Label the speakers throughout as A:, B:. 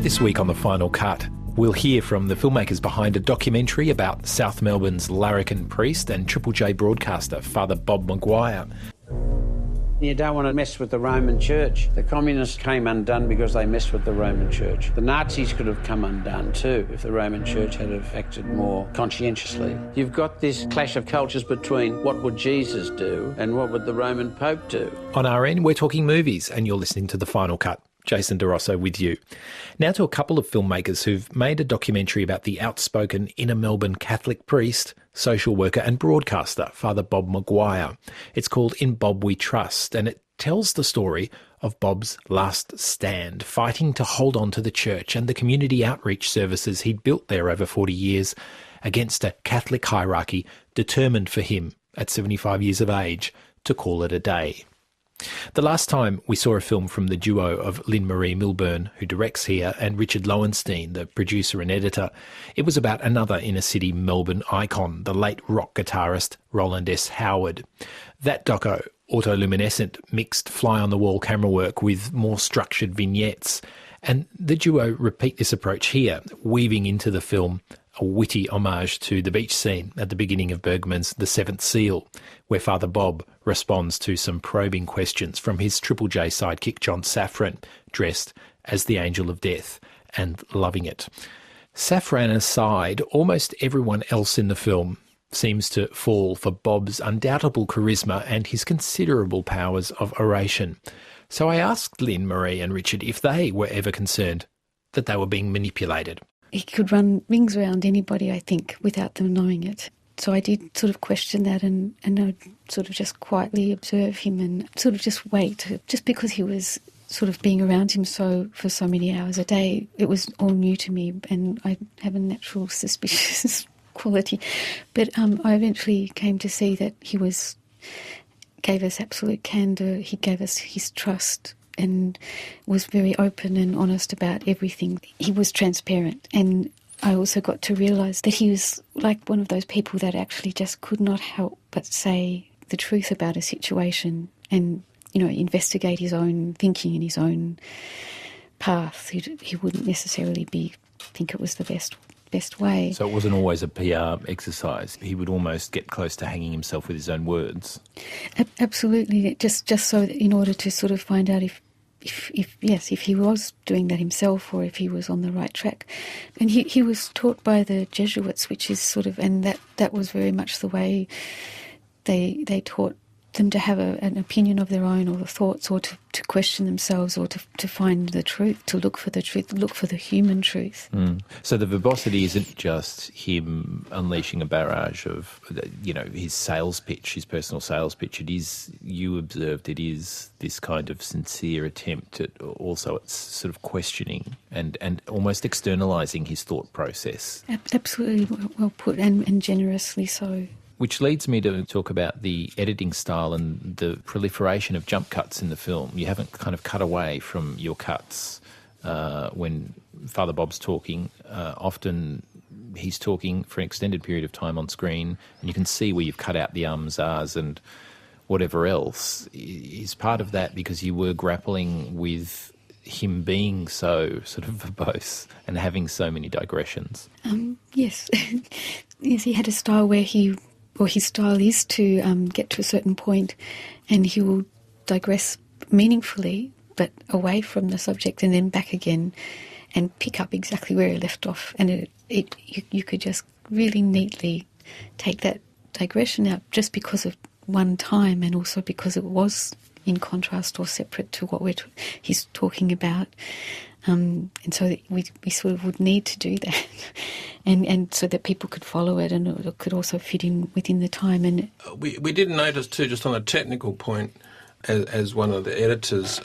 A: This week on The Final Cut, we'll hear from the filmmakers behind a documentary about South Melbourne's larrikin priest and Triple J broadcaster, Father Bob Maguire.
B: You don't want to mess with the Roman Church. The communists came undone because they messed with the Roman Church. The Nazis could have come undone too if the Roman Church had have acted more conscientiously. You've got this clash of cultures between what would Jesus do and what would the Roman Pope do.
A: On our end, we're talking movies, and you're listening to The Final Cut. Jason de Rosso with you. Now to a couple of filmmakers who've made a documentary about the outspoken inner Melbourne Catholic priest, social worker and broadcaster, Father Bob Maguire. It's called In Bob We Trust, and it tells the story of Bob's last stand, fighting to hold on to the church and the community outreach services he'd built there over 40 years against a Catholic hierarchy determined for him, at 75 years of age, to call it a day. The last time we saw a film from the duo of Lynn-Maree Milburn, who directs here, and Richard Lowenstein, the producer and editor, it was about another inner-city Melbourne icon, the late rock guitarist Roland S. Howard. That doco, autoluminescent, mixed fly-on-the-wall camera work with more structured vignettes. And the duo repeat this approach here, weaving into the film a witty homage to the beach scene at the beginning of Bergman's The Seventh Seal, where Father Bob responds to some probing questions from his Triple J sidekick John Safran, dressed as the Angel of Death, and loving it. Safran aside, almost everyone else in the film seems to fall for Bob's undoubtable charisma and his considerable powers of oration. So I asked Lynn-Maree and Richard if they were ever concerned that they were being manipulated.
C: He could run rings around anybody, I think, without them knowing it. So I did sort of question that and I'd sort of just quietly observe him and sort of just wait. Just because he was sort of being around him for so many hours a day, it was all new to me and I have a natural suspicious quality. But I eventually came to see that he gave us absolute candour, he gave us his trust and was very open and honest about everything. He was transparent, and I also got to realise that he was like one of those people that actually just could not help but say the truth about a situation and, you know, investigate his own thinking and his own path. He wouldn't necessarily think it was the best way.
A: So it wasn't always a PR exercise. He would almost get close to hanging himself with his own words.
C: Absolutely, just so that in order to sort of find out if he was doing that himself or if he was on the right track. And he was taught by the Jesuits, which is sort of, and that was very much the way they taught them to have an opinion of their own or the thoughts or to question themselves or to find the truth, to look for the truth, look for the human truth.
A: So the verbosity isn't just him unleashing a barrage of, you know, his sales pitch, his personal sales pitch. It is, you observed, it is this kind of sincere attempt at also it's sort of questioning and almost externalising his thought process.
C: Absolutely well put and generously so.
A: Which leads me to talk about the editing style and the proliferation of jump cuts in the film. You haven't kind of cut away from your cuts when Father Bob's talking. Often he's talking for an extended period of time on screen, and you can see where you've cut out the ums, ahs and whatever else. Is part of that because you were grappling with him being so sort of verbose and having so many digressions?
C: Yes. Yes, he had a style where his style is to get to a certain point and he will digress meaningfully but away from the subject and then back again and pick up exactly where he left off. And you could just really neatly take that digression out just because of one time and also because it was in contrast or separate to what he's talking about. And so we sort of would need to do that and so that people could follow it and it could also fit in within the time. And
D: we did notice too, just on a technical point, as one of the editors,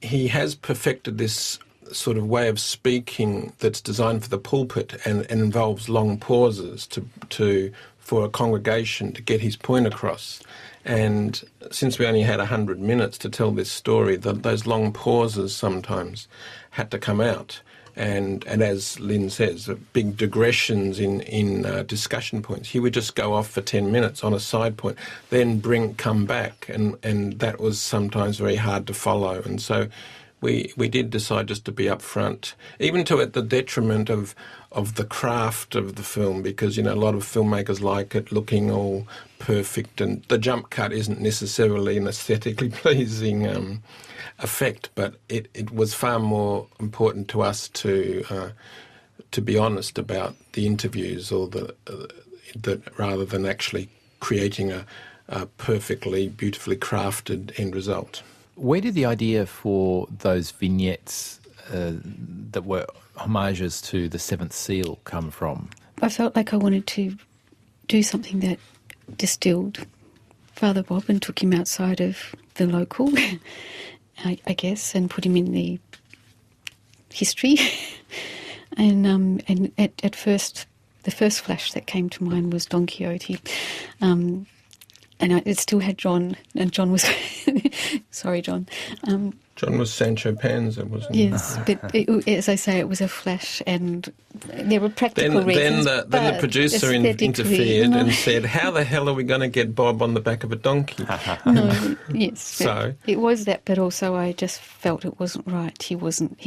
D: he has perfected this sort of way of speaking that's designed for the pulpit and involves long pauses for a congregation to get his point across. And since we only had 100 minutes to tell this story, those long pauses sometimes had to come out. And as Lynn says, big digressions in discussion points. He would just go off for 10 minutes on a side point, then come back, and that was sometimes very hard to follow. And so we did decide just to be upfront, even to at the detriment of the craft of the film, because, you know, a lot of filmmakers like it looking all perfect, and the jump cut isn't necessarily an aesthetically pleasing effect, but it was far more important to us to be honest about the interviews, or that rather than actually creating a perfectly, beautifully crafted end result.
A: Where did the idea for those vignettes that were homages to the Seventh Seal come from?
C: I felt like I wanted to do something that distilled Father Bob and took him outside of the local, I guess, and put him in the history. And at first, the first flash that came to mind was Don Quixote. And it still had John, and John was... sorry, John.
D: John was Sancho Panza, wasn't he?
C: Yes, but as I say, it was a flash, and there were practical reasons.
D: Then the producer interfered and said, "How the hell are we going to get Bob on the back of a donkey?"
C: No, yes.
D: So
C: it was that, but also I just felt it wasn't right. He wasn't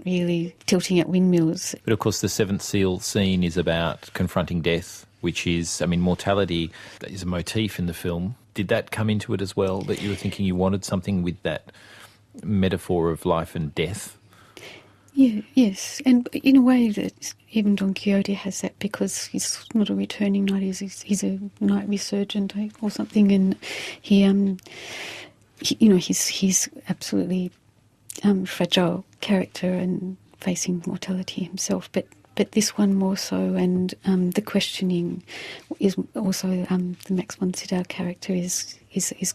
C: really tilting at windmills.
A: But of course, the Seventh Seal scene is about confronting death, which is, I mean, mortality is a motif in the film. Did that come into it as well, that you were thinking you wanted something with that metaphor of life and death?
C: Yeah, yes, and in a way that even Don Quixote has that, because he's not a returning knight, he's a knight resurgent or something, and he's absolutely fragile character and facing mortality himself, but this one more so, and the questioning is also the Max von Sydow character is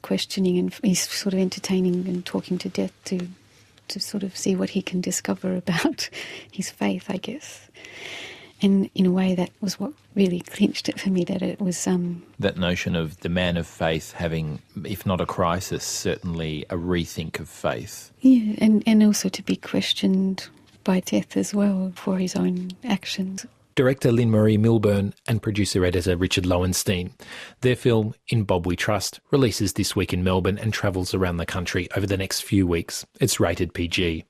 C: questioning, and he's sort of entertaining and talking to death to sort of see what he can discover about his faith, I guess. And in a way, that was what really clinched it for me, that it was...
A: that notion of the man of faith having, if not a crisis, certainly a rethink of faith.
C: Yeah, and also to be questioned by death as well for his own actions.
A: Director Lynn-Maree Milburn and producer-editor Richard Lowenstein. Their film, In Bob We Trust, releases this week in Melbourne and travels around the country over the next few weeks. It's rated PG.